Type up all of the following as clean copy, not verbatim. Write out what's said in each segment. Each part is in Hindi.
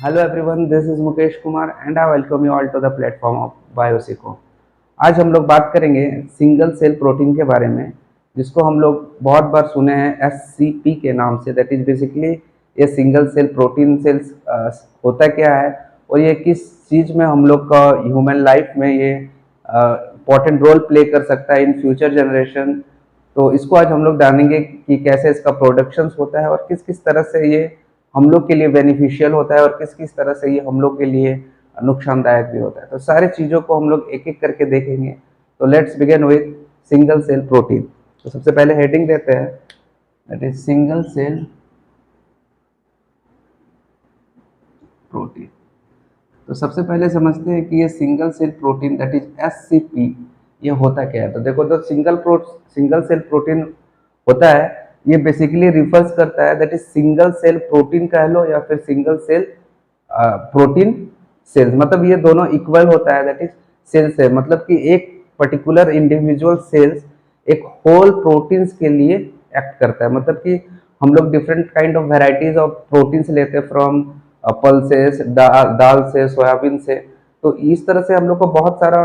Hello everyone, this is Mukesh Kumar and I welcome you all to the platform of Biosico. आज हम लोग बात करेंगे सिंगल सेल प्रोटीन के बारे में, जिसको हम लोग बहुत बार सुने हैं एससीपी के नाम से। दैट इज बेसिकली ये सिंगल सेल प्रोटीन सेल्स होता क्या है और ये किस चीज़ में हम लोग का ह्यूमन लाइफ में ये इम्पोर्टेंट रोल प्ले कर सकता है इन फ्यूचर जनरेशन। तो इसको आज हम लोग जानेंगे कि कैसे इसका प्रोडक्शन होता है और किस किस तरह से ये हम लोग के लिए बेनिफिशियल होता है और किस किस तरह से ये हम लोग के लिए नुकसानदायक भी होता है। तो सारी चीज़ों को हम लोग एक एक करके देखेंगे। तो let's begin with single cell protein. तो सबसे पहले हेडिंग देते हैं, that is single cell protein. तो सबसे पहले समझते हैं कि ये single cell protein that is SCP ये होता क्या है। तो देखो, जो सिंगल सेल प्रोटीन होता है ये बेसिकली रिफर्स करता है, that is single cell protein कह लो या फिर सिंगल सेल प्रोटीन सेल्स। मतलब ये दोनों इक्वल होता है, दैट इज सेल्स है, मतलब कि एक पर्टिकुलर इंडिविजुअल सेल्स एक होल प्रोटीन्स के लिए एक्ट करता है। मतलब कि हम लोग different kind of varieties of proteins लेते हैं फ्रॉम पल्सेस, दाल से, सोयाबीन से। तो इस तरह से हम लोग को बहुत सारा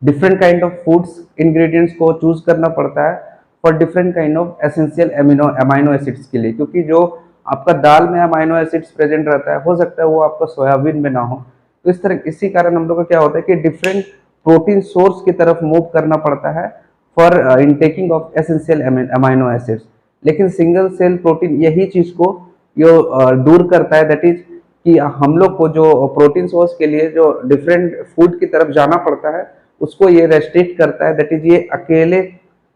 different kind of foods ingredients को चूज करना पड़ता है for different kind of essential amino acids के लिए। क्योंकि जो आपका दाल में अमाइनो एसिड्स प्रेजेंट रहता है, हो सकता है वो आपका सोयाबीन में ना हो। तो इसी कारण हम लोग को क्या होता है कि डिफरेंट प्रोटीन सोर्स की तरफ मूव करना पड़ता है for intaking of essential amino acids. लेकिन सिंगल सेल प्रोटीन यही चीज को दूर करता है, दैट इज कि हम लोग को जो प्रोटीन सोर्स के लिए जो डिफरेंट फूड की तरफ जाना पड़ता है उसको ये रेस्ट्रिक्ट करता है। दैट इज ये अकेले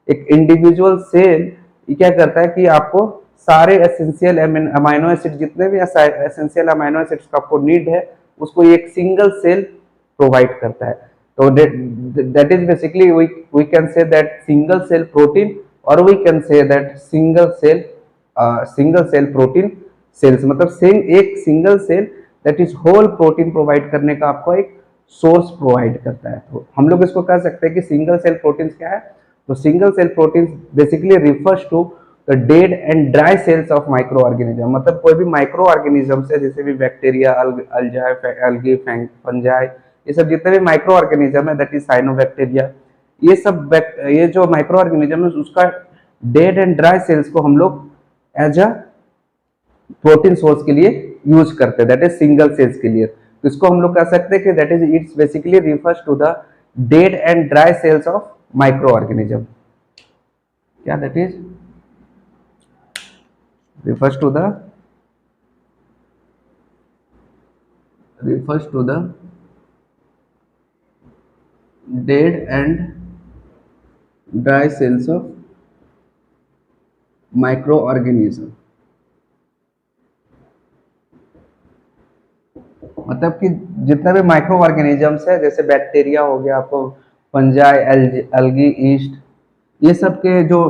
एक इंडिविजुअल सेल ये क्या करता है कि आपको सारे एसेंशियल अमाइनो एसिड, जितने भी एसेंशियल अमाइनो एसिड्स का आपको नीड है, उसको ये एक सिंगल सेल प्रोवाइड करता है। तो that is basically we can say that single cell protein, और we can say that single cell protein cells. मतलब एक single cell that is whole protein provide करने का आपको एक सोर्स प्रोवाइड करता है। तो हम लोग इसको कह सकते हैं कि सिंगल सेल प्रोटीन्स क्या है। तो single cell proteins basically refers to the dead and dry cells of microorganism. मतलब कोई भी माइक्रो ऑर्गेनिज्म से, जैसे भी बैक्टीरिया, अल्गी, फंजाई, ये सब जितने भी माइक्रो ऑर्गेनिज्म है, दैट इज साइनोबैक्टीरिया, ये जो माइक्रो ऑर्गेनिज्म है उसका डेड एंड ड्राई सेल्स को हम लोग एज अ प्रोटीन सोर्स के लिए यूज करते हैं, दैट इज सिंगल सेल्स के लिए। तो इसको हम लोग कह सकते हैं कि that is it's basically refers to the dead and dry cells of microorganism. क्या that is refers to the refers to the dead and dry cells of microorganism। मतलब कि जितने भी माइक्रो ऑर्गेनिजम्स है, जैसे बैक्टीरिया हो गया, आपको फंजाई, एल्गी, ईस्ट, ये सब के जो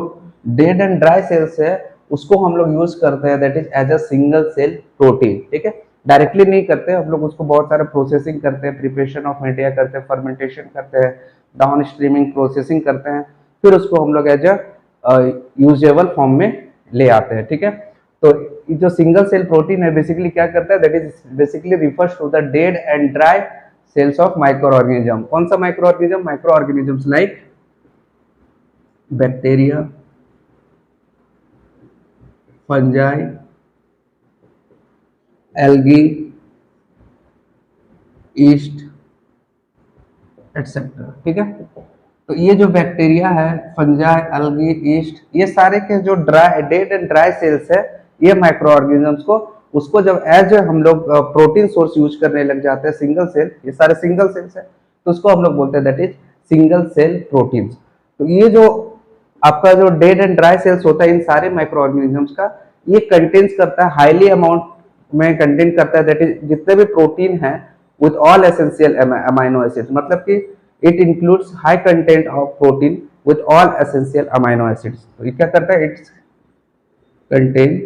डेड एंड ड्राई सेल्स है उसको हम लोग यूज करते हैं, that is as a single cell protein. ठीक है, डायरेक्टली नहीं करते हम लोग, उसको बहुत सारा प्रोसेसिंग करते हैं, प्रिपरेशन ऑफ मीडिया करते हैं, फर्मेंटेशन करते हैं, डाउन स्ट्रीमिंग प्रोसेसिंग करते हैं, फिर उसको हम लोग एज अ यूजेबल फॉर्म में ले आते हैं। ठीक है, तो जो सिंगल सेल प्रोटीन है बेसिकली क्या करता है, that is basically refers to the dead and dry cells of microorganism. कौन सा microorganism? Microorganisms like bacteria, fungi, algae, yeast, etcetera. ठीक है, तो ये जो बैक्टीरिया है, फंजाई, एल्गी, ईस्ट, ये सारे के जो dry dead and dry cells है, ये माइक्रो ऑर्गेनिजम्स को उसको जब एज हम लोग प्रोटीन सोर्स यूज करने लग जाते हैं, सिंगल सेल, ये सारे सिंगल सेल्स है, तो उसको हम लोग बोलते हैं that is single cell proteins. तो ये जो आपका जो डेड एंड ड्राई सेल्स होता है इन सारे माइक्रो ऑर्गेनिजम्स का, ये कंटेन्स करता है हाईली अमाउंट में कंटेंट करता है, दैट इज जितने भी प्रोटीन है with all essential amino acids. मतलब कि it includes high content of protein with all essential amino acids. तो ये क्या करता है, it's contain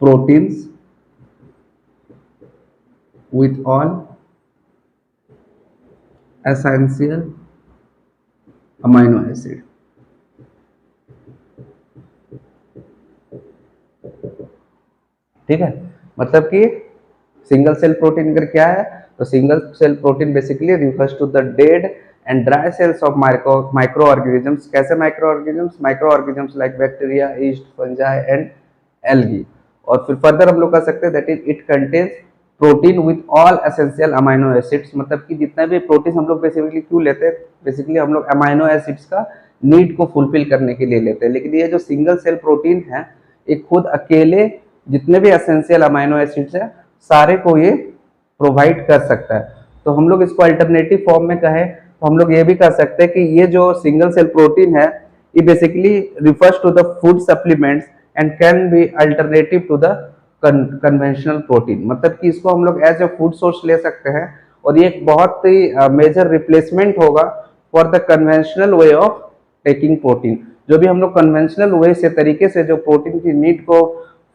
proteins with all essential amino acid। ठीक है, मतलब कि सिंगल सेल प्रोटीन अगर क्या है, तो single cell protein basically refers to the dead and dry cells of microorganisms. कैसे microorganisms? Microorganisms like bacteria, yeast, fungi and algae. और फिर फर्दर हम लोग कह सकते हैं that is it contains protein with all essential amino acids. मतलब कि जितना भी प्रोटीन हम लोग बेसिकली क्यों लेते हैं, बेसिकली हम लोग अमाइनो एसिड्स का नीड को फुलफिल करने के लिए लेते हैं। लेकिन ये जो सिंगल सेल प्रोटीन है, ये खुद अकेले जितने भी एसेंशियल अमाइनो एसिड्स है सारे को ये प्रोवाइड कर सकता है। तो हम लोग इसको अल्टरनेटिव फॉर्म में कहें तो हम लोग ये भी कह सकते हैं कि ये जो सिंगल सेल प्रोटीन है, ये basically refers to the food supplements and can be alternative to the conventional protein. मतलब कि इसको हम लोग एज ए फूड सोर्स ले सकते हैं और ये एक बहुत ही मेजर रिप्लेसमेंट होगा for the conventional way of taking protein. जो भी हम लोग कन्वेंशनल वे से तरीके से जो प्रोटीन की नीड को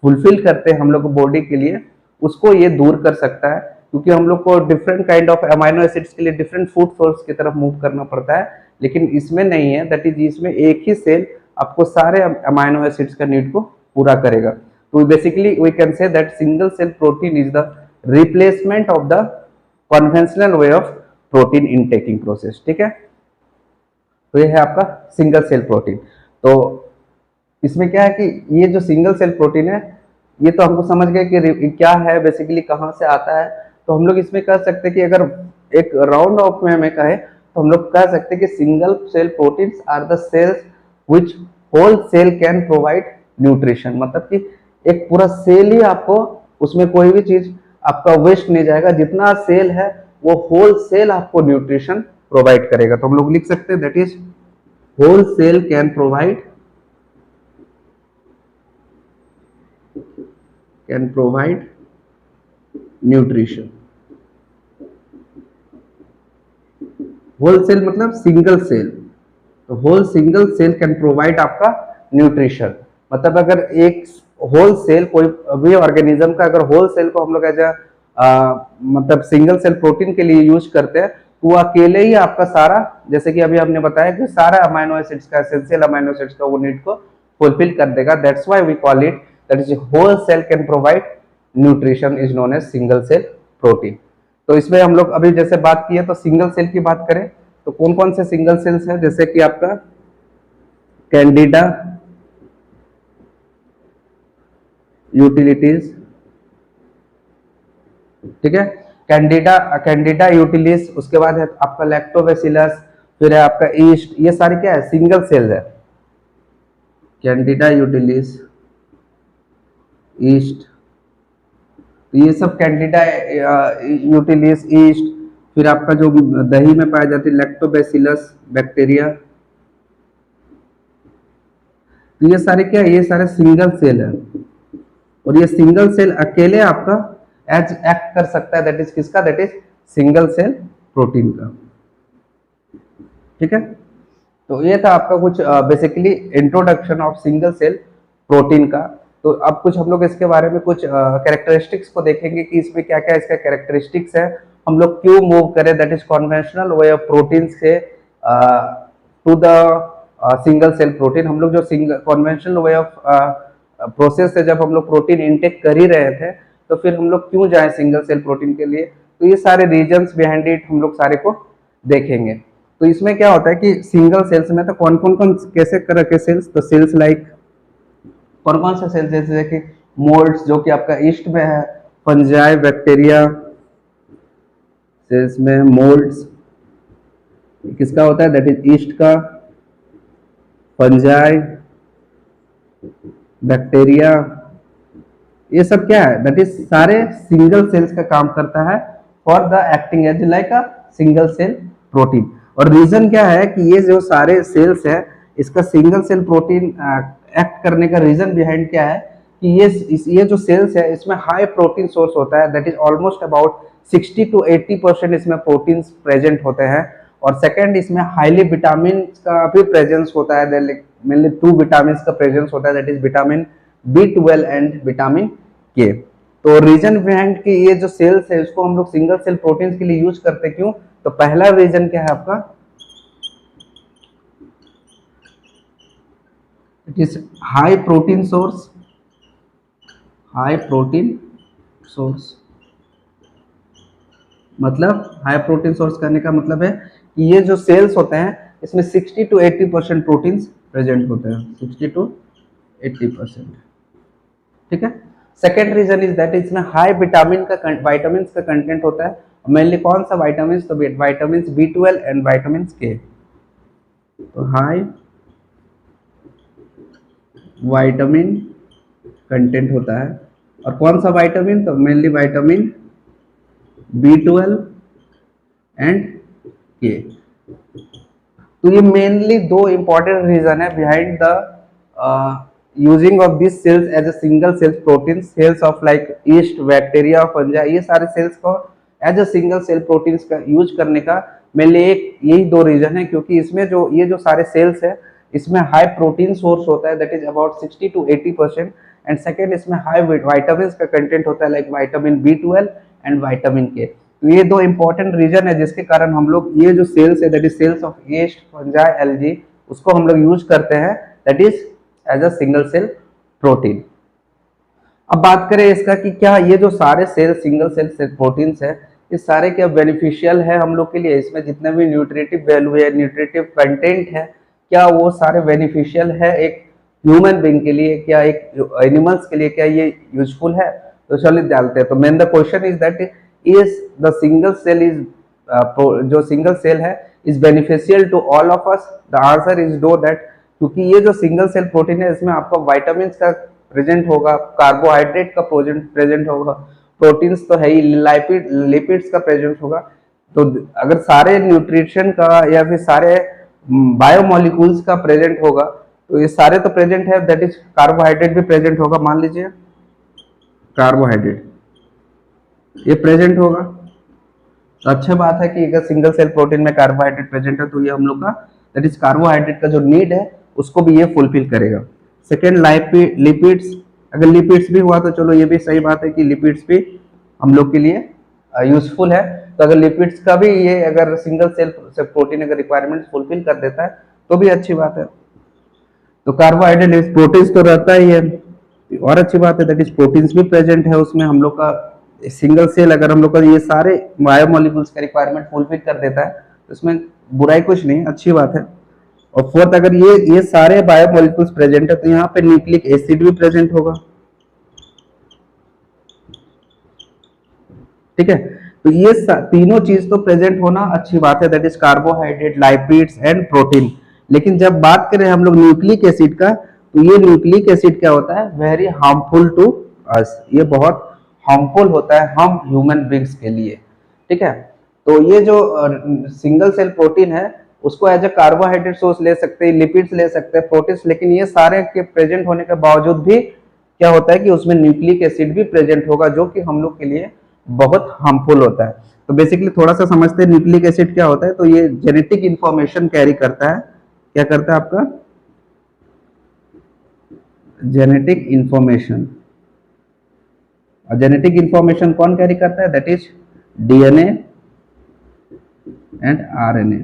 फुलफिल करते हैं हम लोग बॉडी के लिए, उसको ये दूर कर सकता है। क्योंकि हम लोग को different kind of amino acids के लिए डिफरेंट फूड सोर्स की तरफ मूव करना पड़ता है, लेकिन इसमें नहीं है। दैट इज इसमें एक ही सेल आपको सारे अमाइनो एसिड्स का नीड को पूरा करेगा। तो basically we can say that single cell protein is the replacement of the conventional way of protein intaking process. ठीक है, तो ये है आपका सिंगल सेल प्रोटीन। तो इसमें क्या है कि ये जो सिंगल सेल प्रोटीन है, ये तो हमको समझ गए कि क्या है, बेसिकली कहाँ से आता है। तो हम लोग इसमें कह सकते हैं कि अगर एक राउंड ऑफ में हमें कहे तो हम लोग कह सकते हैं कि single cell proteins are the cells which whole cell can provide nutrition. मतलब कि एक पूरा सेल ही आपको, उसमें कोई भी चीज आपका वेस्ट नहीं जाएगा, जितना सेल है वो होल सेल आपको न्यूट्रिशन प्रोवाइड करेगा। तो हम लोग लिख सकते हैं that is whole cell can provide nutrition. Whole cell मतलब सिंगल सेल, तो whole single cell can provide आपका न्यूट्रिशन। मतलब अगर एक होल सेल, कोई भी ऑर्गेनिज्म का अगर होल सेल को हम लोग एज मतलब सिंगल सेल प्रोटीन के लिए यूज करते हैं, तो वो अकेले ही आपका सारा, जैसे कि अभी हमने बताया कि सारा अमाइनो एसिड्स का, एसेंशियल अमाइनो एसिड्स का वो नीड को फुलफिल कर देगा। That's why we call it that is whole cell can provide nutrition is known as single cell protein. तो इसमें हम लोग अभी जैसे बात की है, तो सिंगल सेल की बात करें तो कौन कौन से सिंगल सेल्स हैं, जैसे कि आपका कैंडिडा यूटिलिटीज, ठीक है, कैंडिडा यूटिलिस, उसके बाद है आपका लैक्टोबैसिलस, फिर है आपका ईस्ट, ये सारे क्या है, सिंगल सेल है। कैंडिडा यूटिलिस, ईस्ट, ये सब कैंडिडा यूटिलिस, ईस्ट, फिर आपका जो दही में पाया जाती है लैक्टोबैसिलस बैक्टीरिया, तो ये सारे क्या है, ये सारे सिंगल सेल है। और ये सिंगल सेल अकेले आपका एज एक्ट कर सकता है, दैट इज किसका, that is single cell protein का। ठीक है, तो ये था आपका कुछ basically introduction of single cell protein का। तो अब कुछ हम लोग इसके बारे में कुछ कैरेक्टरिस्टिक्स को देखेंगे कि इसमें क्या क्या इसका कैरेक्टरिस्टिक्स है, हम लोग क्यों मूव करें that is conventional way of protein से to the single cell protein. हम लोग जो single conventional way of process से जब हम लोग प्रोटीन इनटेक कर ही रहे थे, तो फिर हम लोग क्यों जाए सिंगल सेल प्रोटीन के लिए। तो ये सारे रीजंस बिहाइंड इट हम लोग सारे को देखेंगे। तो इसमें क्या होता है कि सिंगल सेल्स में तो कौन कौन कैसे तरह के सेल्स, तो सेल्स लाइक कौन कौन से सेल्स, जैसे कि मोल्ड्स जो कि आपका ईस्ट में है, फंजाई, बैक्टीरिया, सेल्स में मोल्ड्स किसका होता है, दैट इज ईस्ट का, फंजाई, बैक्टीरिया, ये सब क्या है, दैट इज सारे सिंगल सेल्स का काम करता है for the acting as like a single cell protein. और रीजन क्या है कि ये जो सारे सेल्स है, इसका सिंगल सेल प्रोटीन एक्ट करने का रीजन बिहाइंड क्या है कि ये जो सेल्स है इसमें हाई प्रोटीन सोर्स होता है, that is almost about 60 to 80% इसमें प्रोटीन्स प्रेजेंट होते हैं। और सेकंड, इसमें हाईली विटामिन का भी प्रेजेंस होता है, मेनली 2 विटामिन का प्रेजेंस होता है, that is vitamin B12 and vitamin के। तो रीजन बिहाइंड कि ये जो सेल्स है इसको हम लोग सिंगल सेल प्रोटीन के लिए यूज करते हैं, क्यों, तो पहला रीजन क्या है आपका, it is high protein source, high protein source, मतलब हाई प्रोटीन सोर्स करने का मतलब है कि ये जो सेल्स होते हैं इसमें 60 to 80% प्रोटीन्स प्रेजेंट होते हैं, 60 to 80%। ठीक है। सेकेंड रीजन इज दैट इसमें हाई विटामिन का वाइटामिन का कंटेंट होता है, मेनली कौन सा वाइटामिन, तो वाइटामिन B12 एंड वाइटामिन के। तो हाई वाइटामिन कंटेंट होता है, और कौन सा वाइटामिन, तो मेनली वाइटामिन B12 एंड के। तो ये मेनली दो इंपॉर्टेंट रीजन है behind the using of this cells as a single cells protein, cells of like yeast, bacteria, fungi, ये सारे सेल्स को as a single cell protein का यूज करने का मेनली एक यही दो रीजन है, क्योंकि इसमें जो ये जो सारे सेल्स है इसमें हाई प्रोटीन सोर्स होता है, that is about 60 to 80%, and second इसमें हाई वाइटामिन का कंटेंट होता है like vitamin B12 and vitamin के। तो ये दो इंपॉर्टेंट रीजन है जिसके कारण हम लोग ये जो सेल्स है that is cells of yeast, fungi, algae, उसको हम लोग यूज करते हैं that is as a single cell protein. अब बात करें इसका कि क्या ये जो सारे सेल सिंगल सेल प्रोटीन्स है ये सारे क्या बेनिफिशियल है हम लोग के लिए, इसमें जितने भी न्यूट्रिटिव वैल्यू है, न्यूट्रिटिव कंटेंट है, क्या वो सारे बेनिफिशियल है एक ह्यूमन बीइंग के लिए, क्या एक एनिमल्स के लिए, क्या ये यूजफुल है? तो चलिए डालते हैं। तो main the question is that is the single cell is जो सिंगल सेल है is beneficial to all of us? The answer is no that, क्योंकि ये जो सिंगल सेल प्रोटीन है इसमें आपका वाइटामिन का प्रेजेंट होगा, कार्बोहाइड्रेट का प्रेजेंट होगा, प्रोटीन्स तो है ही, लिपिड्स का प्रेजेंट होगा। तो अगर सारे न्यूट्रिशन का या फिर सारे बायोमोलिक्यूल्स का प्रेजेंट होगा तो ये सारे तो प्रेजेंट है, दैट इज कार्बोहाइड्रेट भी प्रेजेंट होगा, मान लीजिए कार्बोहाइड्रेट ये प्रेजेंट होगा। तो अच्छी बात है कि अगर सिंगल सेल प्रोटीन में कार्बोहाइड्रेट प्रेजेंट है तो ये हम लोग का दैट इज कार्बोहाइड्रेट का जो नीड है उसको भी ये फुलफिल करेगा। सेकेंड लिपिड्स, अगर लिपिड्स भी हुआ तो चलो ये भी सही बात है कि लिपिड्स भी हम लोग के लिए यूजफुल है। तो अगर लिपिड्स का भी ये अगर सिंगल सेल प्रोटीन अगर रिक्वायरमेंट फुलफिल कर देता है तो भी अच्छी बात है। तो कार्बोहाइड्रेट प्रोटीन्स तो रहता ही है, और अच्छी बात है दैट इज प्रोटीन्स भी प्रेजेंट है उसमें हम लोग का। सिंगल सेल अगर हम लोग का ये सारे बायोमोलिक्यूल्स का रिक्वायरमेंट फुलफिल कर देता है तो इसमें बुराई कुछ नहीं, अच्छी बात है। और फोर्थ, अगर ये सारे बायोमोलिक्यूल्स प्रेजेंट है तो यहाँ पे न्यूक्लिक एसिड भी प्रेजेंट होगा। ठीक है, तो ये तीनों चीज तो प्रेजेंट होना अच्छी बात है, that is carbohydrate, lipids and protein. लेकिन जब बात करें हम लोग न्यूक्लिक एसिड का, तो ये न्यूक्लिक एसिड क्या होता है, वेरी हार्मफुल टू अस, ये बहुत हार्मफुल होता है हम ह्यूमन बींग्स के लिए। ठीक है, तो ये जो सिंगल सेल प्रोटीन है उसको एज ए कार्बोहाइड्रेट सोर्स ले सकते हैं, लिपिड्स ले सकते हैं, प्रोटीन्स, लेकिन ये सारे के प्रेजेंट होने के बावजूद भी क्या होता है कि उसमें न्यूक्लिक एसिड भी प्रेजेंट होगा जो कि हम लोग के लिए बहुत हार्मफुल होता है। तो बेसिकली थोड़ा सा समझते हैं न्यूक्लिक एसिड क्या होता है। तो ये जेनेटिक इंफॉर्मेशन कैरी करता है, क्या करता है आपका जेनेटिक इंफॉर्मेशन। और जेनेटिक इंफॉर्मेशन कौन कैरी करता है, that is DNA and RNA,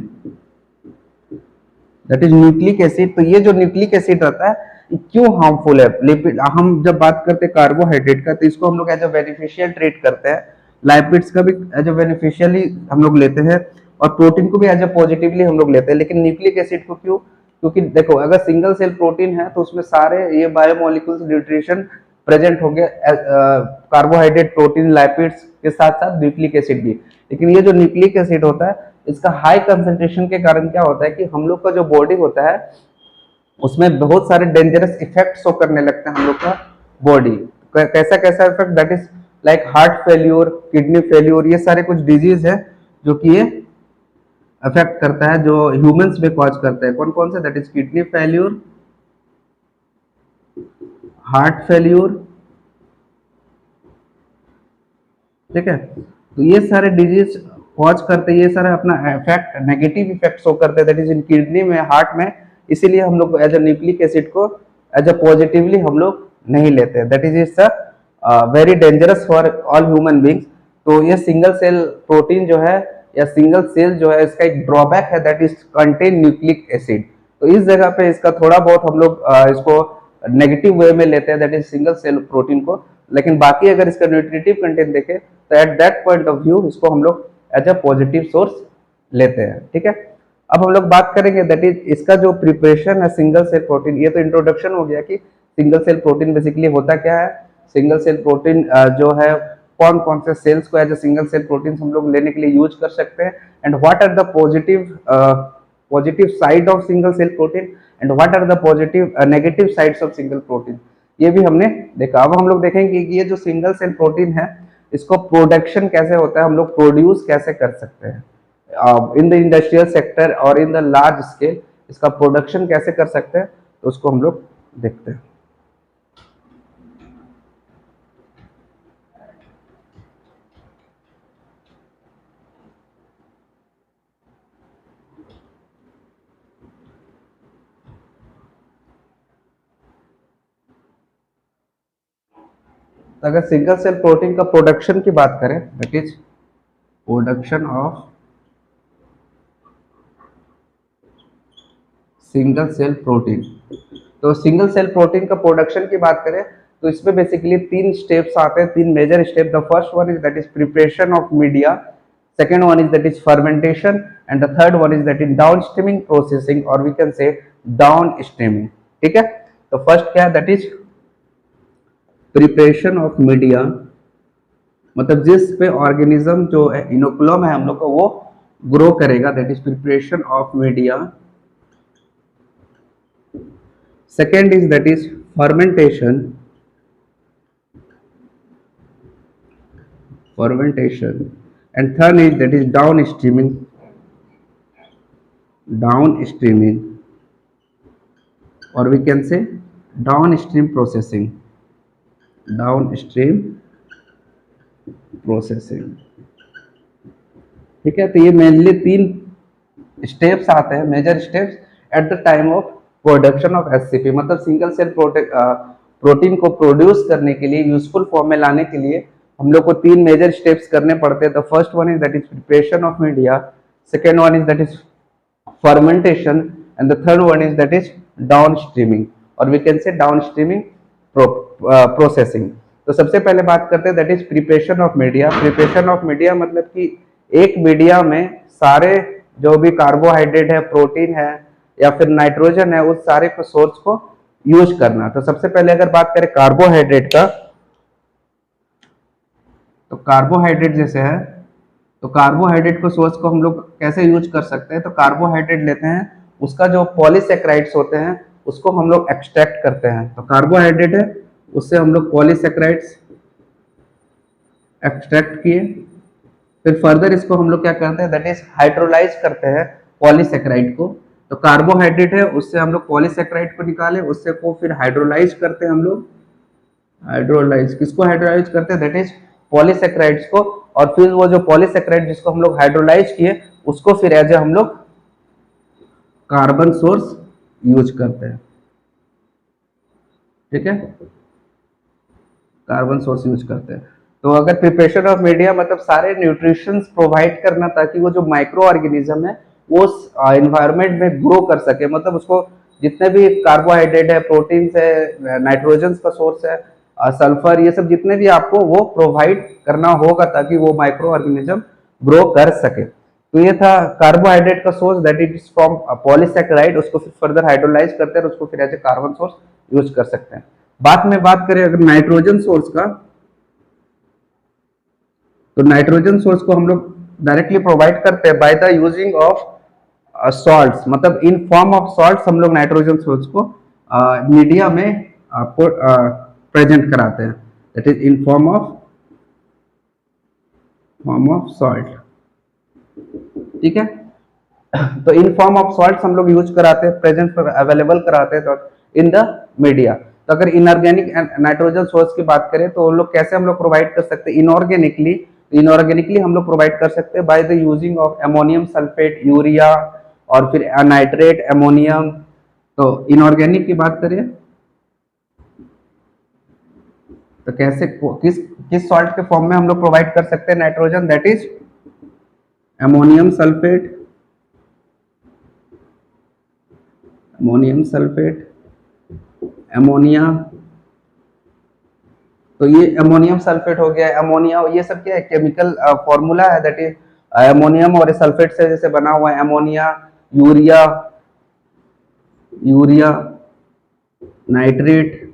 that is nucleic acid. तो ये जो न्यूक्लिक एसिड रहता है क्यों हार्मफुल है, लिपिड, हम जब बात करते हैं कार्बोहाइड्रेट का तो इसको हम लोग एज अ बेनिफिशियल ट्रीट करते हैं, लाइपिड्स का भी एज अ बेनिफिशियली हम लोग लेते हैं, और प्रोटीन को भी एज अ पॉजिटिवली हम लोग लेते हैं। लेकिन न्यूक्लिक एसिड को क्यों, क्योंकि देखो अगर सिंगल सेल प्रोटीन है तो उसमें सारे ये बायोमोलिक्यूल्स न्यूट्रिशन प्रेजेंट हो गए, कार्बोहाइड्रेट, प्रोटीन, लाइपिड्स के साथ साथ न्यूक्लिक एसिड भी। लेकिन ये जो न्यूक्लिक एसिड होता है इसका हाई कंसंट्रेशन के कारण क्या होता है कि हम लोग का जो बॉडी होता है उसमें बहुत सारे डेंजरस इफेक्ट शो करने लगते हैं हम लोग का बॉडी। कैसा कैसा effect, that is like heart failure, kidney failure, ये सारे कुछ डिजीज है जो कि ये अफेक्ट करता है, जो ह्यूमंस में कॉज करता है। कौन कौन से, that is kidney failure, heart failure. ठीक है, तो ये सारे डिजीज कॉज करते हैं, ये सारे अपना इफेक्ट, नेगेटिव इफेक्ट शो करते हैं, दैट इज इन किडनी में, हार्ट में। इसीलिए हम लोग एज अ न्यूक्लिक एसिड को एज अ पॉजिटिवली हम लोग नहीं लेते, that is it's very dangerous for all human beings. तो ये सिंगल सेल प्रोटीन जो है या सिंगल सेल जो है इसका एक ड्रॉबैक है, that is contain nucleic acid. तो इस जगह पे इसका थोड़ा बहुत हम लोग इसको नेगेटिव वे में लेते हैं, that is single cell protein को। लेकिन बाकी अगर इसका न्यूट्रिटिव कंटेंट देखें तो at that point of view इसको हम लोग एज अ पॉजिटिव सोर्स लेते हैं। ठीक है, अब हम लोग बात करेंगे दैट इज इसका जो प्रिपरेशन है सिंगल सेल प्रोटीन। ये तो इंट्रोडक्शन हो गया कि सिंगल सेल प्रोटीन बेसिकली होता क्या है। सिंगल सेल प्रोटीन जो है कौन कौन से सेल्स को as a single cell protein हम लोग लेने के लिए यूज कर सकते हैं, and what are the positive side of single cell protein and what are the positive negative sides of single protein, ये भी हमने देखा। अब हम लोग देखेंगे कि ये जो सिंगल सेल प्रोटीन है इसको प्रोडक्शन कैसे होता है, हम लोग प्रोड्यूस कैसे कर सकते हैं इन द इंडस्ट्रियल सेक्टर और इन द लार्ज स्केल, इसका प्रोडक्शन कैसे कर सकते हैं, तो उसको हम लोग देखते हैं। तो अगर सिंगल सेल प्रोटीन का प्रोडक्शन की बात करें that is production of single cell protein, तो सिंगल सेल प्रोटीन का प्रोडक्शन की बात करें तो इसमें बेसिकली 3 स्टेप्स आते हैं, 3 major step. The first one is that is preparation of media, second one is that is fermentation, and the third one is that is downstreaming processing or we can say downstreaming। ठीक है, तो फर्स्ट क्या है that is preparation of media, मतलब जिस पे ऑर्गेनिज्म जो है इनोकुलम है हम लोग का वो ग्रो करेगा, that is preparation of media. Second is that is fermentation, and third is that is downstreaming, or we can say downstream processing, ठीक है, तो ये मेनली 3 स्टेप्स आते हैं, major steps at the time of production of SCP, मतलब सिंगल सेल प्रोटीन को प्रोड्यूस करने के लिए, यूजफुल फॉर्म में लाने के लिए हम लोग को 3 मेजर स्टेप्स करने पड़ते हैं। The first one is that is preparation of media, second one is that is fermentation, and the third one is that is downstreaming, और we can say downstreaming processing. तो सबसे पहले बात करते हैं that is preparation of media. Preparation of media मतलब कि एक मीडिया में सारे जो भी कार्बोहाइड्रेट है, प्रोटीन है या फिर नाइट्रोजन है, उस सारे को सोर्स को यूज करना। तो सबसे पहले अगर बात करें कार्बोहाइड्रेट का, तो कार्बोहाइड्रेट जैसे है, तो कार्बोहाइड्रेट को सोर्स को हम लोग कैसे यूज कर सकते हैं, तो कार्बोहाइड्रेट लेते हैं, उसका जो पॉलीसेक्राइड्स होते हैं उसको हम लोग एक्सट्रैक्ट करते हैं। तो कार्बोहाइड्रेट है, उससे हम लोग पॉलीसेक्राइड्स एक्सट्रैक्ट किए, फिर फर्दर इसको हम लोग क्या करते हैं दैट इज हाइड्रोलाइज करते हैं पॉलीसेक्राइड को। तो कार्बोहाइड्रेट है, उससे हम लोग पॉलीसेक्राइड को निकाले, उससे को फिर हाइड्रोलाइज करते हैं हम लोग। हाइड्रोलाइज किसको हाइड्रोलाइज करते हैं दैट इज पॉलीसेक्राइड्स को, और फिर वो जो पॉलीसेक्राइड जिसको हम लोग हाइड्रोलाइज किए उसको फिर एज ए हम लोग कार्बन सोर्स यूज करते हैं। ठीक है, कार्बन सोर्स यूज करते हैं। तो अगर प्रिपरेशन ऑफ मीडिया मतलब सारे न्यूट्रिशंस प्रोवाइड करना ताकि वो जो माइक्रो ऑर्गेनिज्म है वो एनवायरनमेंट में ग्रो कर सके, मतलब उसको जितने भी कार्बोहाइड्रेट है, प्रोटीन है, नाइट्रोजन का सोर्स है, सल्फर, ये सब जितने भी आपको वो प्रोवाइड करना होगा ताकि वो माइक्रो ऑर्गेनिज्म ग्रो कर सके। तो ये था कार्बोहाइड्रेट का source that is from polysaccharide, उसको फिर फर्दर हाइड्रोलाइज करते हैं और उसको फिर as a carbon source use कर सकते हैं। बाद में बात करें अगर नाइट्रोजन सोर्स का, तो नाइट्रोजन सोर्स को हम लोग डायरेक्टली प्रोवाइड करते हैं by the using of salts, मतलब इन फॉर्म ऑफ सॉल्ट्स हम लोग नाइट्रोजन सोर्स को मीडिया में प्रेजेंट कराते हैं, that is in form of salt. ठीक है, तो इन फॉर्म ऑफ सॉल्ट्स हम लोग यूज कराते हैं, प्रेजेंट अवेलेबल कराते हैं इन द मीडिया। तो अगर इनऑर्गेनिक नाइट्रोजन सोर्स की बात करें तो लोग कैसे हम लोग प्रोवाइड कर सकते हैं इनऑर्गेनिकली हम लोग प्रोवाइड कर सकते हैं by the using of ammonium sulphate, urea और फिर नाइट्रेट अमोनियम। तो इनऑर्गेनिक की बात करें तो कैसे किस सॉल्ट के फॉर्म में हम लोग प्रोवाइड कर सकते हैं nitrogen, that is ammonium sulphate, ammonia, तो ये अमोनियम सल्फेट हो गया, अमोनिया, ये सब क्या है, केमिकल फॉर्मूला है, दैट इज अमोनियम और सल्फेट से जैसे बना हुआ है अमोनिया, यूरिया, यूरिया, नाइट्रेट।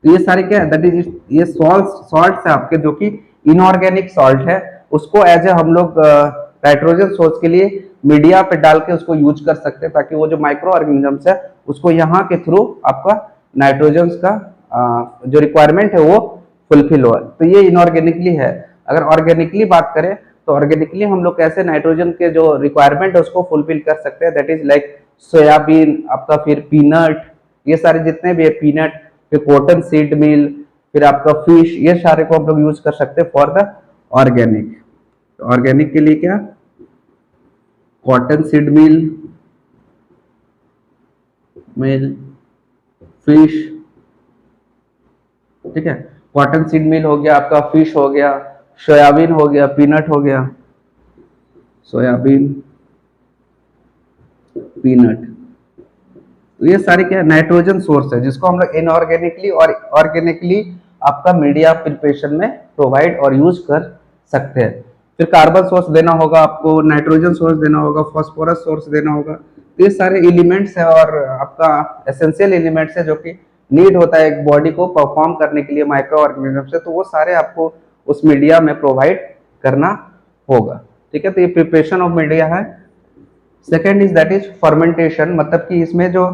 तो ये सारे क्या है, दैट इज ये सॉल्ट्स है आपके, जो कि इनऑर्गेनिक सॉल्ट है, उसको एज ए हम लोग नाइट्रोजन सोर्स के लिए मीडिया पे डाल के उसको यूज कर सकते हैं, ताकि वो जो माइक्रो ऑर्गेनिजम्स है उसको यहाँ के थ्रू आपका नाइट्रोजन का जो रिक्वायरमेंट है वो फुलफिल हो। तो ये इनऑर्गेनिकली है। अगर ऑर्गेनिकली बात करें तो ऑर्गेनिकली हम लोग कैसे नाइट्रोजन के जो रिक्वायरमेंट है उसको फुलफिल कर सकते हैं, दैट इज लाइक सोयाबीन आपका, फिर पीनट, ये सारे जितने भी है, पीनट, फिर कॉटन सीड मिल, फिर आपका फिश, ये सारे को हम लोग यूज कर सकते हैं फॉर द ऑर्गेनिक। ऑर्गेनिक के लिए क्या, कॉटन सीड मिल, फिश, ठीक है, कॉटन सीड मिल हो गया आपका, फिश हो गया, सोयाबीन हो गया, पीनट हो गया, सोयाबीन, पीनट। तो ये सारे क्या नाइट्रोजन सोर्स है, जिसको हम लोग इनऑर्गेनिकली और ऑर्गेनिकली आपका मीडिया प्रिपरेशन में प्रोवाइड और यूज कर सकते हैं। फिर कार्बन सोर्स देना होगा आपको, नाइट्रोजन सोर्स देना होगा, फास्फोरस सोर्स देना होगा। तो ये सारे एलिमेंट्स है और आपका एसेंशियल एलिमेंट्स है जो कि नीड होता है एक बॉडी को परफॉर्म करने के लिए माइक्रो ऑर्गेनिज्म से, तो वो सारे आपको उस मीडिया में प्रोवाइड करना होगा। ठीक है, तो ये प्रिपरेशन ऑफ मीडिया है। Second is that is fermentation, मतलब कि इसमें जो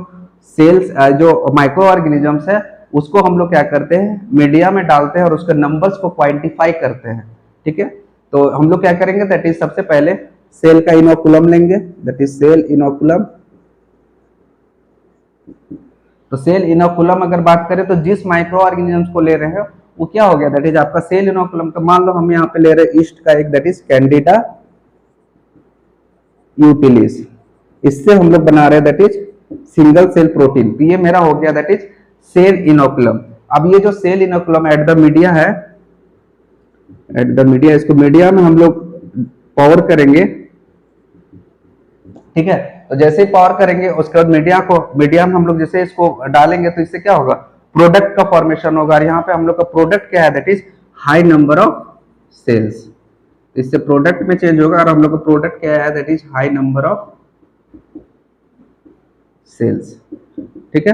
सेल्स जो माइक्रो ऑर्गेनिजम्स है उसको हम लोग क्या करते हैं, मीडिया में डालते हैं और उसके नंबर्स को क्वांटिफाई करते हैं। ठीक है, तो हम लोग क्या करेंगे, दैट इज सबसे पहले सेल का इनोकुलम लेंगे, दैट इज सेल इनोकुलम। तो सेल इनोकुलम अगर बात करें तो जिस माइक्रो ऑर्गेनिजम्स को ले रहे हैं वो क्या हो गया, दैट इज आपका सेल इनोकुलम। तो मान लो हम यहाँ पे ले रहे हैं ईस्ट का एक, दैट इज कैंडिडा यूटिलिस, इससे हम लोग बना रहे हैं that is single cell protein. तो ये मेरा हो गया दैट इज सेल इनोकुलम। अब ये जो cell inoculum at the media है, एट द मीडिया, इसको मीडिया में हम लोग पावर करेंगे। ठीक है, तो जैसे ही पावर करेंगे उसके बाद मीडिया में हम लोग जैसे इसको डालेंगे तो इससे क्या होगा, प्रोडक्ट का फॉर्मेशन होगा। और यहाँ पे हम लोग का प्रोडक्ट क्या है, that is high number of cells. इससे प्रोडक्ट में चेंज होगा और हम लोग का प्रोडक्ट क्या है, that is high number of cells. ठीक है,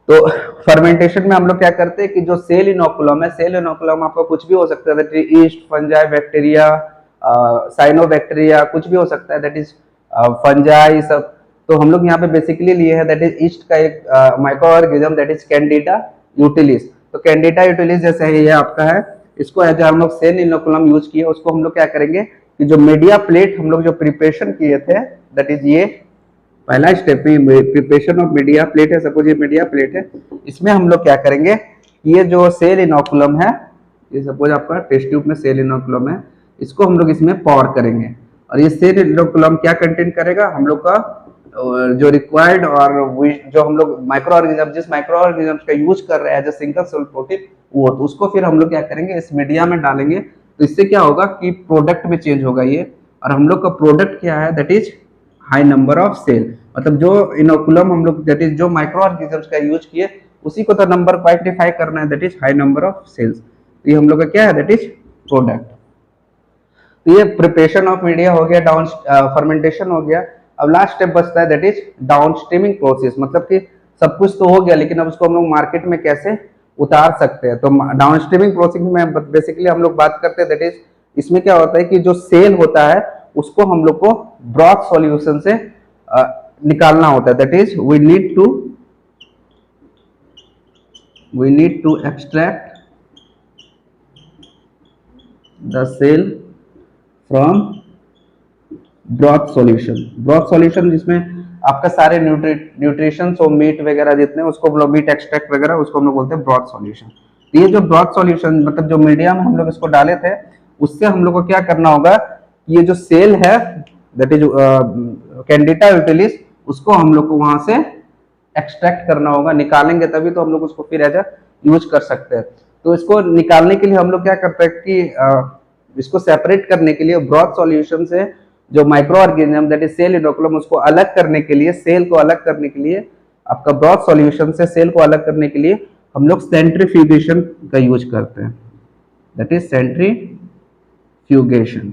तो फर्मेंटेशन में हम लोग क्या करते हैं कि जो सेल इनोकुलम है, सेल इनोकुलम आपका कुछ भी हो सकता है, that is east, fungi, bacteria, cyanobacteria, कुछ भी हो सकता है, दैट इज फंजाई सब। तो हम लोग यहाँ पे बेसिकली लिए है दैट इज ईस्ट का एक microorganism, that is Candida utilis. तो कैंडिडा यूटिलिस जैसे ये आपका है, इसको एज हम लोग सेल इनोकुलम यूज किए, उसको हम लोग क्या करेंगे कि जो मीडिया प्लेट हम लोग जो प्रिपरेशन किए थे, दैट इज ये पहला स्टेप में प्रिपरेशन ऑफ मीडिया प्लेट है। सपोज ये मीडिया प्लेट है, इसमें हम लोग क्या करेंगे, ये जो सेल इनोकुलम है, ये सपोज आपका टेस्ट ट्यूब में सेल इनोकुलम है, इसको हम लोग इसमें पावर करेंगे। और ये सेल इनोकुलम क्या कंटेंट करेगा, हम लोग का जो रिक्वायर्ड और जो हम लोग माइक्रो ऑर्गेनिज्म, जिस माइक्रो ऑर्गेनिज्म का यूज कर रहे हैं as a single cell protein, वो तो उसको फिर हम लोग क्या करेंगे, इस मीडिया में डालेंगे। तो इससे क्या होगा कि प्रोडक्ट में चेंज होगा ये, और हम लोग का प्रोडक्ट क्या है, that is high number of cell. मतलब जो इनोकुलम हम लोग दैट इज जो माइक्रो ऑर्गेनिजम्स का यूज किए उसी को तो नंबर क्वांटिफाई करना है, that is high number of cells. तो ये हम लोग का क्या है, दैट इज प्रोडक्ट। तो ये प्रिपरेशन ऑफ मीडिया हो गया, डाउन फर्मेंटेशन हो गया। अब लास्ट स्टेप बचता है that is down streaming process, मतलब कि सब कुछ तो हो गया लेकिन अब उसको हम लोग मार्केट में कैसे उतार सकते हैं। तो डाउन स्ट्रीमिंग प्रोसेस में बेसिकली हम लोग बात करते हैं, दैट इज इसमें क्या होता है कि जो सेल होता है उसको हम लोग को ब्रॉथ सॉल्यूशन से निकालना होता है, that is we need to extract the cell from broth solution. Broth solution जिसमें आपका सारे न्यूट्रिशन हो, मीट वगैरह जितने, उसको हम लोग मीट एक्सट्रैक्ट वगैरह, उसको हम लोग बोलते हैं ब्रॉथ सॉल्यूशन। तो ये जो ब्रॉथ सॉल्यूशन मतलब जो मीडिया में हम लोग इसको डाले थे, उससे हम लोग को क्या करना होगा, ये जो सेल है दैट इज कैंडिडा यूटिलिस, उसको हम लोग को वहां से एक्सट्रैक्ट करना होगा, निकालेंगे तभी तो हम लोग उसको फिर एज यूज कर सकते हैं। तो इसको निकालने के लिए हम लोग क्या करते हैं कि इसको सेपरेट करने के लिए ब्रॉथ सॉल्यूशन से जो microorganism that is cell inoculum, उसको अलग करने के लिए, सेल को अलग करने के लिए, आपका ब्रॉथ सॉल्यूशन से सेल को अलग करने के लिए हम लोग सेंट्रीफ्यूगेशन का यूज करते हैं, दैट इज सेंट्रीफ्यूगेशन।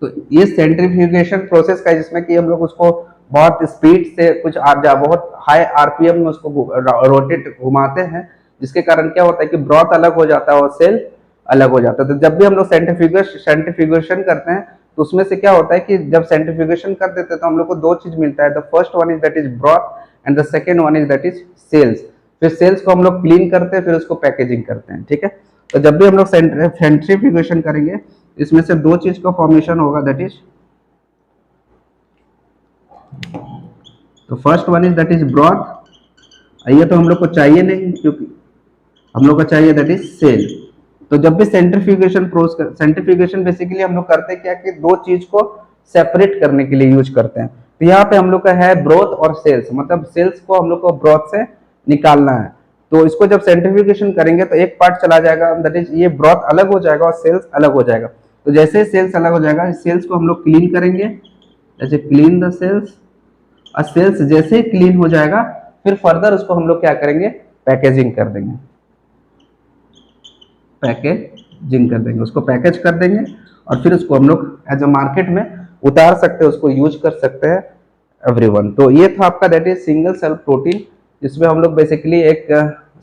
तो ये सेंट्रीफ्यूगेशन प्रोसेस का है जिसमें कि हम लोग उसको बहुत स्पीड से बहुत हाई आरपीएम में उसको रोटेट घुमाते हैं, जिसके कारण क्या होता है कि ब्रॉथ अलग हो जाता है और सेल अलग हो जाता है। तो जब भी हम लोग सेंट्रीफ्यूगेशन करते हैं तो उसमें से क्या होता है कि जब सेंट्रीफ्यूगेशन कर देते हैं तो हम लोग को दो चीज मिलता है। The first one is that is broth and the second one is that is cells. फिर सेल्स को हम लोग क्लीन करते हैं, फिर उसको पैकेजिंग करते हैं, ठीक है। तो जब भी हम लोग सेंट्रीफ्यूगेशन करेंगे इसमें से दो चीज का फॉर्मेशन होगा, दैट इज तो first one is that is broth. ये तो हम लोग को चाहिए नहीं क्योंकि हम लोग को चाहिए दैट इज सेल। तो जब भी सेंट्रीफ्यूगेशन बेसिकली हम लोग करते हैं क्या कि दो चीज को सेपरेट करने के लिए यूज करते हैं। तो यहाँ पे हम लोग का है ब्रोथ और सेल्स, मतलब सेल्स को हम लोग को ब्रोथ से निकालना है। तो इसको जब सेंट्रीफ्यूगेशन करेंगे तो एक पार्ट चला जाएगा, दैट इज ये ब्रोथ अलग हो जाएगा और सेल्स अलग हो जाएगा। तो जैसे ही सेल्स अलग हो जाएगा, सेल्स को हम लोग क्लीन करेंगे, जैसे क्लीन द सेल्स। और सेल्स जैसे ही क्लीन हो जाएगा फिर फर्दर उसको हम लोग क्या करेंगे, पैकेजिंग कर देंगे, पैकेजिंग कर देंगे, उसको पैकेज कर देंगे और फिर उसको हम लोग एज अ मार्केट में उतार सकते हैं, उसको यूज कर सकते हैं एवरीवन। तो ये था आपका that is single cell protein, जिसमें हम लोग बेसिकली एक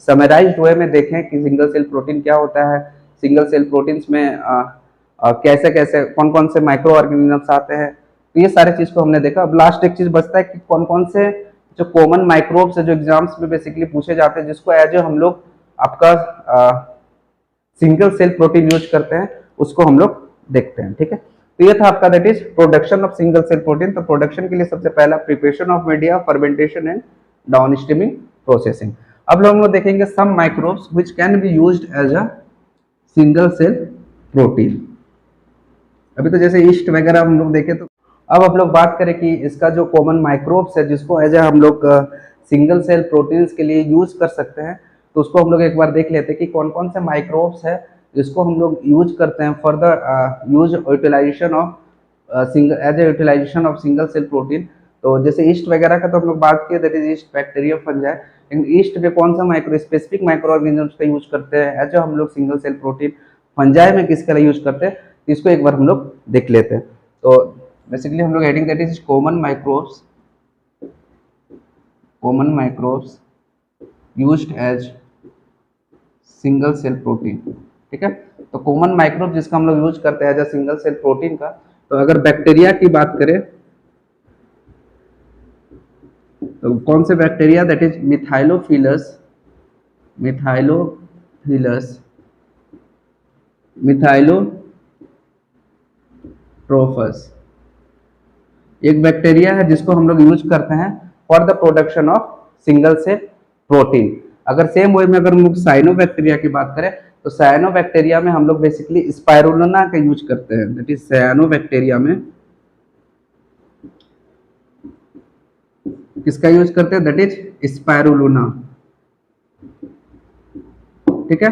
समराइज्ड वे में देखें कि सिंगल सेल प्रोटीन क्या होता है, सिंगल सेल प्रोटीन्स में कैसे कैसे कौन कौन से माइक्रो ऑर्गेनिजम्स आते हैं। तो ये सारी चीज को हमने देखा। अब लास्ट एक चीज बचता है कि कौन कौन से जो कॉमन माइक्रोब्स है जो एग्जाम्स में बेसिकली पूछे जाते हैं, जिसको एज ए हम लोग आपका सिंगल सेल प्रोटीन यूज करते हैं, उसको हम लोग देखते हैं, ठीक है। तो ये था आपका that is production of single cell protein. तो प्रोडक्शन के लिए सबसे पहला preparation of media, fermentation and downstreaming processing. अब हम लोग देखेंगे some microbes which can be used as a single cell protein. अभी तो जैसे ईस्ट वगैरह हम लोग देखें, तो अब हम लोग बात करें कि इसका जो कॉमन माइक्रोब्स है जिसको एज ए हम लोग सिंगल सेल प्रोटीन्स के लिए यूज कर सकते हैं, तो उसको हम लोग एक बार देख लेते हैं कि कौन कौन से माइक्रोब्स है जिसको हम लोग यूज करते हैं for the use utilization of as a utilization of single cell protein. तो जैसे ईस्ट वगैरह का तो हम लोग बात किए, that is east bacteria fungi. लेकिन ईस्ट में कौन सा माइक्रो स्पेसिफिक माइक्रो ऑर्गेनिजम्स का यूज करते हैं एज ए हम लोग सिंगल सेल प्रोटीन, फंजाई में किसका यूज करते हैं, इसको एक बार हम लोग देख लेते हैं। तो बेसिकली हम लोग heading that is common microbes used as single cell protein, ठीक है। तो कॉमन माइक्रोब जिसका हम लोग यूज करते हैं एज अ सिंगल सेल प्रोटीन का, तो अगर बैक्टीरिया की बात करें तो कौन से बैक्टीरिया, दैट इज मिथाइलोट्रोफस। एक बैक्टीरिया है जिसको हम लोग यूज करते हैं for the production of single cell protein. अगर सेम वे में अगर हम लोग साइनोबैक्टीरिया की बात करें तो साइनोबैक्टीरिया में हम लोग बेसिकली स्पाइरुलिना का यूज करते हैं, दैट इज साइनोबैक्टीरिया में किसका यूज करते हैं, दैट इज स्पाइरुलिना, ठीक है।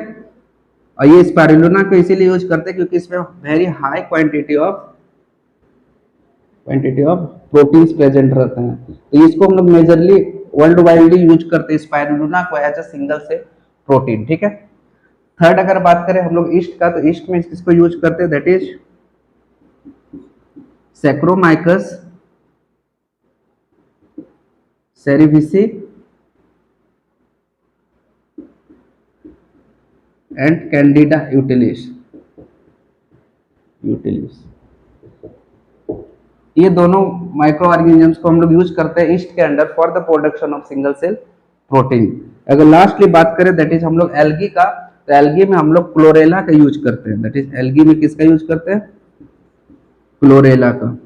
और ये स्पाइरुलिना को इसीलिए यूज करते हैं क्योंकि इसमें very high quantity of proteins present रहते हैं। तो इसको हम लोग मेजरली वर्ल्ड वाइडली यूज करते हैं स्पाइरुलिना को as a single cell protein, ठीक है। थर्ड अगर बात करें हम लोग ईस्ट का, तो ईस्ट में किसको यूज करते हैं, that is Saccharomyces cerevisiae and Candida utilis. ये दोनों माइक्रो ऑर्गेनिजम्स को हम लोग यूज करते हैं ईस्ट के under for the production of single cell protein. अगर लास्टली बात करें दैट इज हम लोग एल्गी का, तो एल्गी में हम लोग क्लोरेला का यूज करते हैं, दैट इज एल्गी में किसका यूज करते हैं, क्लोरेला का,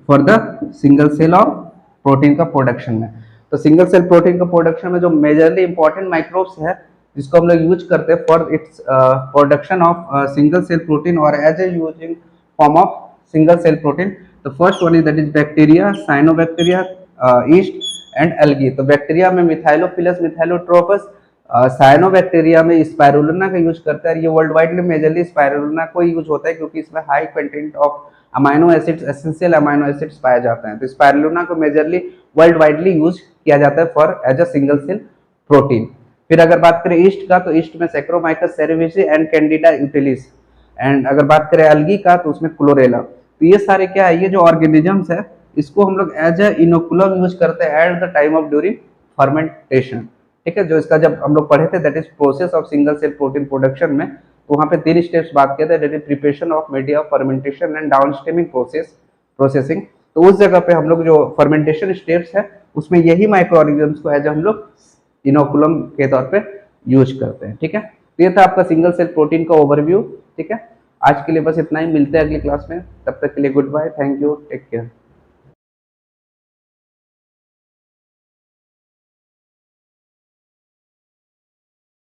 for the single cell of protein का प्रोडक्शन में। तो सिंगल सेल प्रोटीन का प्रोडक्शन में जो मेजरली इंपॉर्टेंट माइक्रोब्स है जिसको हम लोग यूज करते हैं for its production of single cell protein और as a using form of single cell protein, तो first one is that is bacteria, cyanobacteria, yeast and algae. तो बैक्टीरिया में मिथाइलोफिलस मिथाइलोट्रोपस, साइनोबैक्टीरिया में स्पाइरुलिना का यूज करता है। ये वर्ल्ड वाइडली मेजरली स्पाइरुलिना को यूज होता है क्योंकि इसमें high content of amino acids, essential amino acids पाए जाते हैं। तो स्पाइरुलिना को मेजरली वर्ल्ड वाइडली यूज किया जाता है for as a single cell protein. फिर अगर बात करें ईस्ट का, तो ईस्ट में saccharomyces cerevisiae and Candida utilis, and अगर बात करें एल्गी का तो उसमें क्लोरेला। तो ये सारे क्या है, ये जो ऑर्गेनिजम्स है इसको हम लोग एज ए इनोकुलम यूज करते हैं at the time of during fermentation. ठीक है, जो इसका जब हम लोग पढ़े थे that is process of single cell protein production में, तो वहाँ पे 3 स्टेप्स बात किए थे, that is preparation of media of fermentation and downstreaming processing. तो उस जगह पे हम लोग जो फर्मेंटेशन स्टेप्स है उसमें यही माइक्रो ऑर्गेनिजम्स को एज हम लोग इनोकुलम के तौर पे यूज करते हैं। ठीक है, तो ये था आपका सिंगल सेल प्रोटीन का ओवरव्यू। ठीक है, आज के लिए बस इतना ही, मिलते हैं अगली क्लास में, तब तक के लिए good bye, thank you, take care.